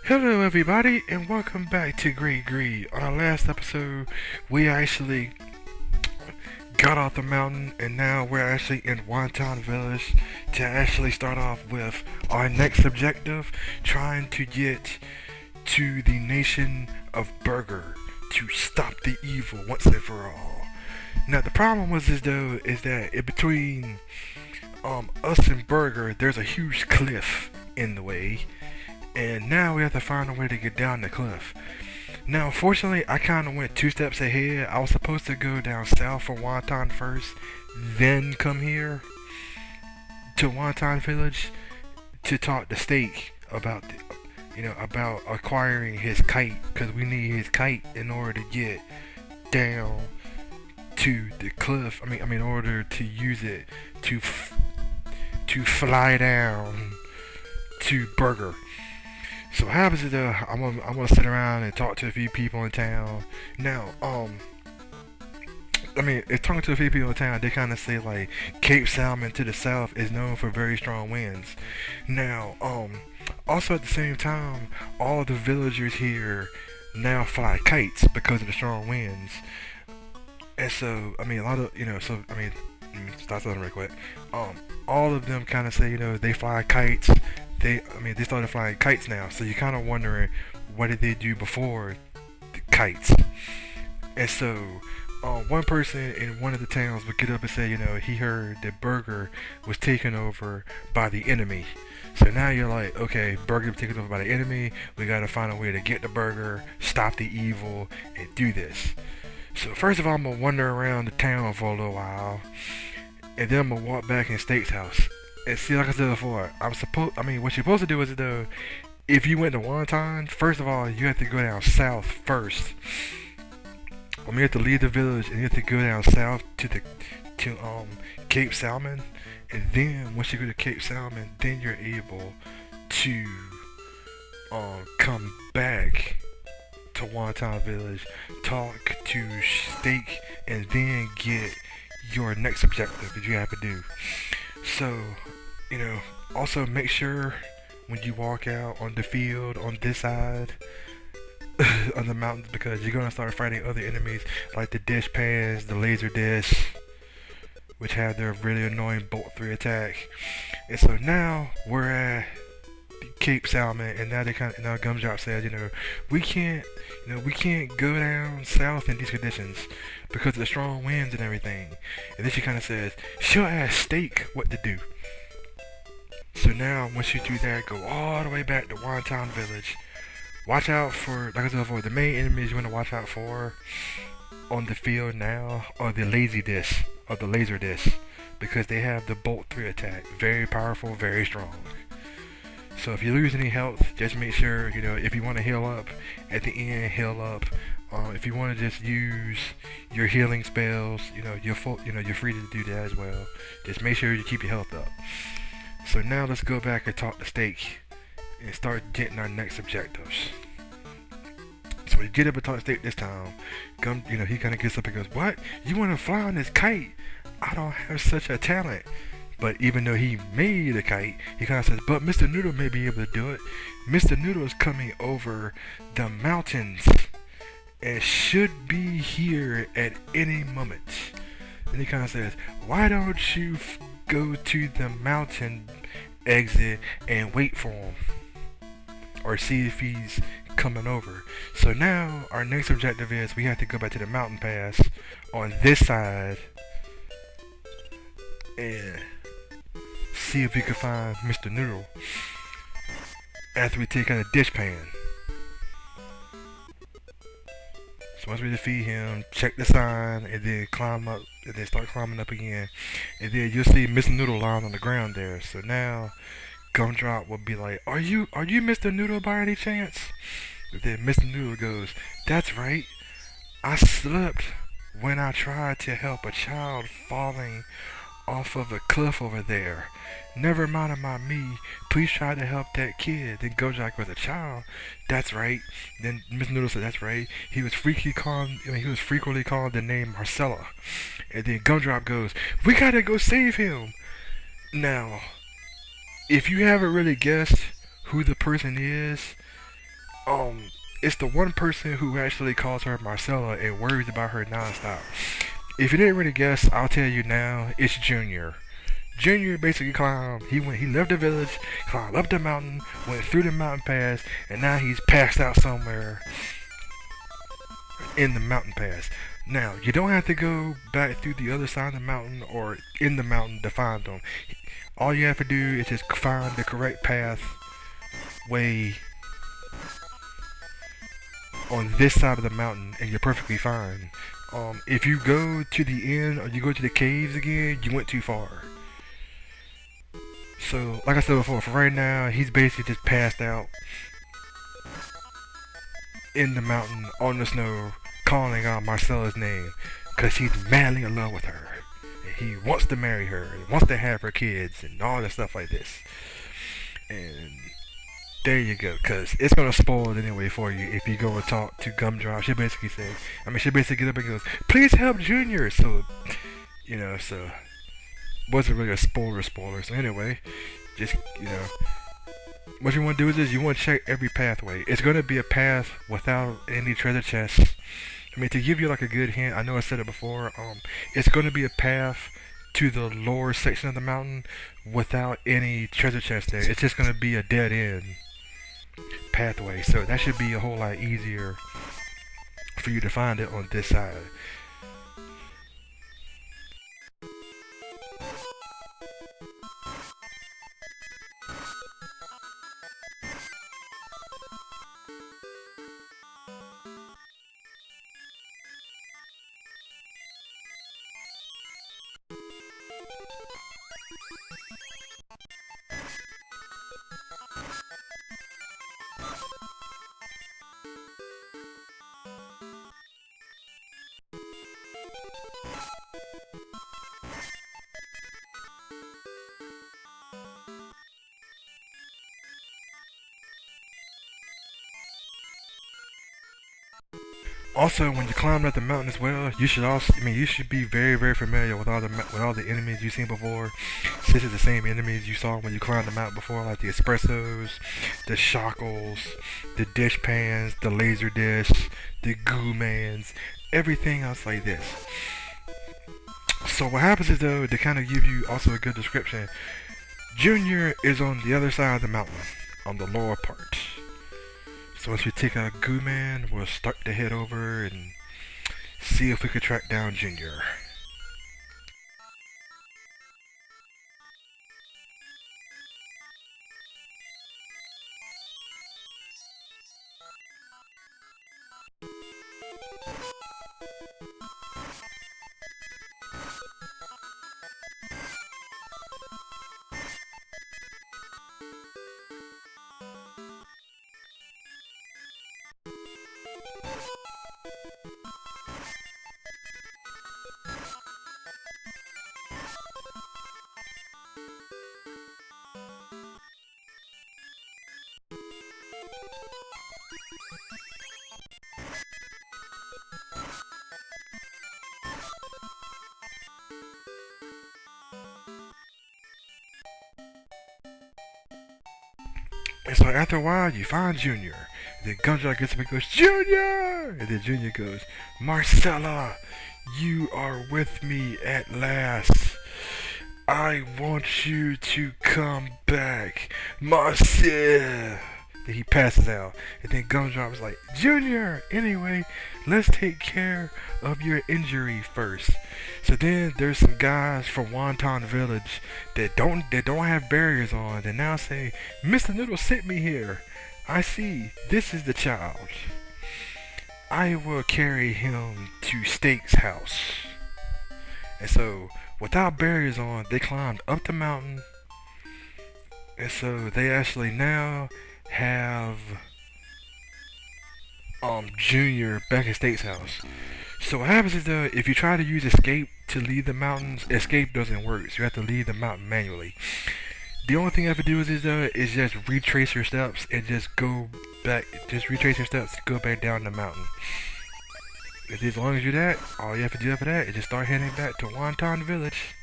Hello everybody and welcome back to Great Greed. On our last episode, we actually got off the mountain and now we're actually in Wonton Village to actually start off with our next objective, trying to get to the nation of Burger to stop the evil once and for all. Now the problem with this though is that in between us and Burger there's a huge cliff in the way, and now we have to find a way to get down the cliff. Now, fortunately, I kind of went two steps ahead. I was supposed to go down south for Wonton first, then come here to Wonton Village to talk to Steak about about acquiring his kite, because we need his kite in order to get down to the cliff. In order to use it to fly down to Burger. So what happens is I'm gonna sit around and talk to a few people in town. Now, if talking to a few people in town, they kind of say like Cape Salmon to the south is known for very strong winds. Now, also at the same time, all the villagers here now fly kites because of the strong winds. And so, a lot of, let me start something real quick. All of them kind of say, they fly kites. They started flying kites now. So you're kind of wondering, what did they do before the kites? And so, one person in one of the towns would get up and say, he heard that Burger was taken over by the enemy. So now you're like, okay, Burger was taken over by the enemy. We gotta find a way to get the Burger, stop the evil, and do this. So first of all, I'm gonna wander around the town for a little while, and then I'm gonna walk back in State's house. And see, like I said before, what you're supposed to do is though, if you went to Wonton, first of all, you have to go down south first. You have to leave the village and you have to go down south to Cape Salmon, and then once you go to Cape Salmon, then you're able to come back to Wonton Village, talk to Steak, and then get your next objective that you have to do. So, also make sure when you walk out on the field on this side on the mountains, because you're gonna start fighting other enemies like the dish pans, the laser discs, which have their really annoying bolt 3 attack. And so now we're at Cape Salmon, and now Gumdrop says, we can't go down south in these conditions because of the strong winds and everything. And then she kind of says she'll ask Steak what to do. So now once you do that, go all the way back to Wonton Village. Watch out for, like I said before, the main enemies you want to watch out for on the field now are the lazy disc or the laser disc, because they have the bolt 3 attack, very powerful, very strong. So if you lose any health, just make sure, if you want to heal up, at the end, heal up. If you want to just use your healing spells, you're free to do that as well. Just make sure you keep your health up. So now let's go back and talk to Steak and start getting our next objectives. So we get up and talk to Steak this time. He kind of gets up and goes, "What? You want to fly on this kite? I don't have such a talent." But even though he made a kite, he kind of says, "But Mr. Noodle may be able to do it. Mr. Noodle is coming over the mountains and should be here at any moment." And he kind of says, "Why don't you go to the mountain exit and wait for him, or see if he's coming over?" So now our next objective is we have to go back to the mountain pass on this side and see if we can find Mr. Noodle after we take out a dish pan. So once we defeat him, check the sign, and then climb up, and then start climbing up again, and then you'll see Mr. Noodle lying on the ground there. So now Gumdrop will be like, Are you Mr. Noodle by any chance?" And then Mr. Noodle goes, "That's right. I slipped when I tried to help a child falling off of a cliff over there. Never mind about me. Please try to help that kid." Then Gojak was a child. "That's right." Then Miss Noodle said, "That's right. He was frequently called the name Marcella." And then Gumdrop goes, "We gotta go save him." Now, if you haven't really guessed who the person is, Um, it's the one person who actually calls her Marcella and worries about her nonstop. If you didn't really guess, I'll tell you now. It's Junior. Junior basically climbed. He left the village, climbed up the mountain, went through the mountain pass, and now he's passed out somewhere in the mountain pass. Now you don't have to go back through the other side of the mountain or in the mountain to find them. All you have to do is just find the correct path way on this side of the mountain, and you're perfectly fine. If you go to the end or you go to the caves again, you went too far. So, like I said before, for right now, he's basically just passed out in the mountain on the snow, calling out Marcella's name, cause he's madly in love with her. And he wants to marry her and wants to have her kids and all that stuff like this. And there you go, cause it's gonna spoil it anyway for you if you go and talk to Gumdrop. She basically she basically get up and goes, "Please help Junior." So, so wasn't really a spoiler. So anyway, just what you want to do is this: you want to check every pathway. It's gonna be a path without any treasure chests. I mean, to give you like a good hint, I know I said it before. It's gonna be a path to the lower section of the mountain without any treasure chest there. It's just gonna be a dead end pathway, so that should be a whole lot easier for you to find it on this side. Also, when you climb up the mountain as well, you should be very, very familiar with all the enemies you've seen before. Since it's the same enemies you saw when you climbed the mountain before, like the espressos, the shackles, the dish pans, the laser discs, the goo mans, everything else like this. So what happens is though, to kind of give you also a good description, Junior is on the other side of the mountain, on the lower part. So once we take out Goo Man, we'll start to head over and see if we could track down Junior. And so after a while, you find Junior. And then Gumdrop gets up and goes, "Junior!" And then Junior goes, "Marcella, you are with me at last. I want you to come back, Marcel." Then he passes out. And then Gumdrop is like, "Junior, anyway, let's take care of your injury first." So then there's some guys from Wonton Village that don't have barriers on. They now say, "Mr. Noodle sent me here. I see. This is the child. I will carry him to Steak's house." And so, without barriers on, they climbed up the mountain. And so they actually now have Junior back at Steak's house. So what happens is that if you try to use escape to leave the mountains, escape doesn't work. So you have to leave the mountain manually. The only thing you have to do is just retrace your steps and just go back. Just retrace your steps, go back down the mountain. As long as you do that, all you have to do after that is just start heading back to Wonton Village.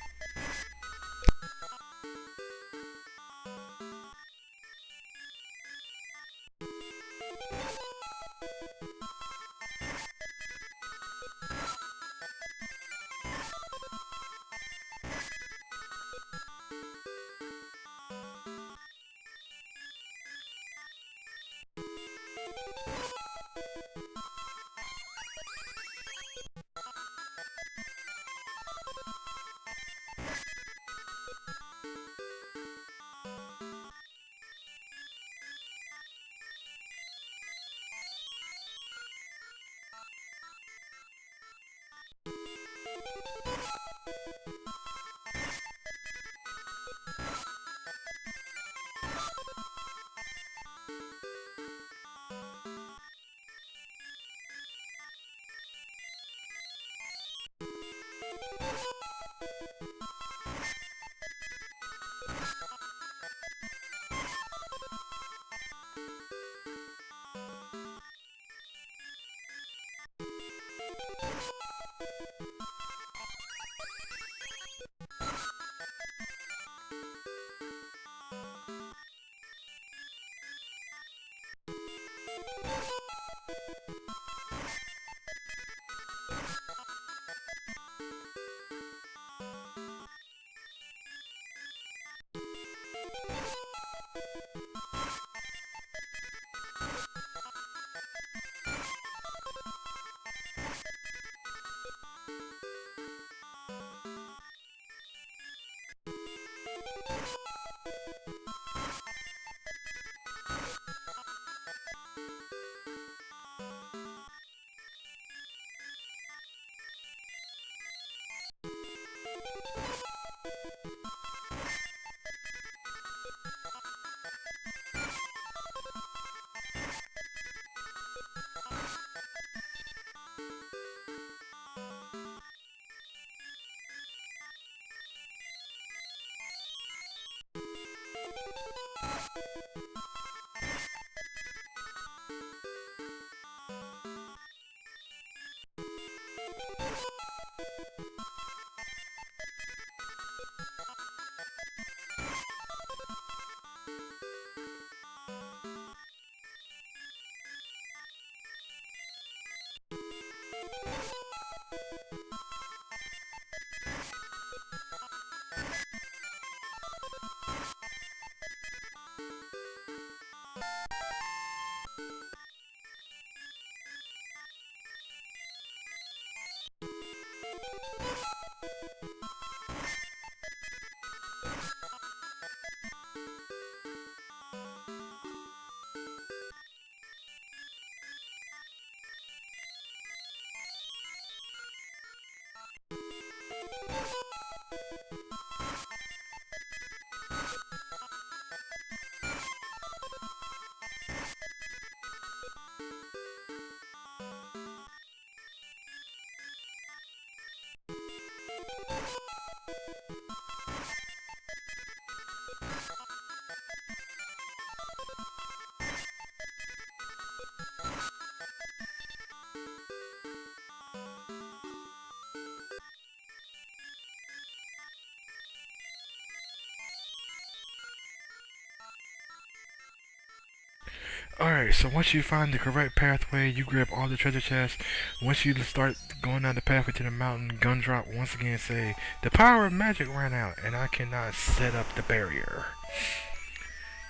Alright, so once you find the correct pathway, you grab all the treasure chests. Once you start going down the pathway to the mountain, Gumdrop once again say, "The power of magic ran out, and I cannot set up the barrier."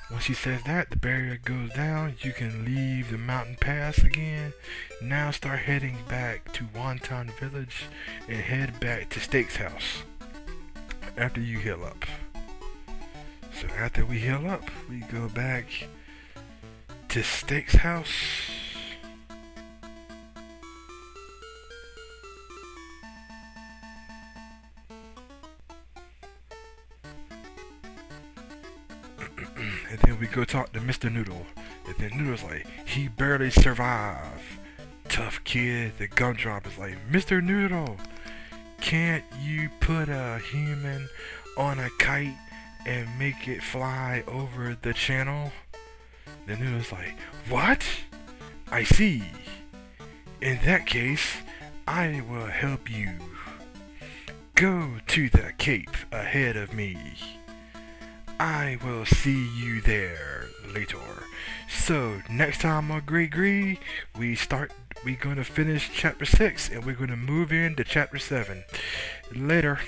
Once he says that, the barrier goes down. You can leave the mountain pass again. Now start heading back to Wonton Village and head back to Steak's house after you heal up. So after we heal up, we go back to Steak's house. And then we go talk to Mr. Noodle. And then Noodle's like, "He barely survived. Tough kid." The Gumdrop is like, "Mr. Noodle, can't you put a human on a kite and make it fly over the channel?" The Noodle's like, "What? I see. In that case, I will help you. Go to the cape ahead of me. I will see you there later." So next time on Great Gree, we're gonna finish chapter 6 and we're gonna move into chapter 7. Later.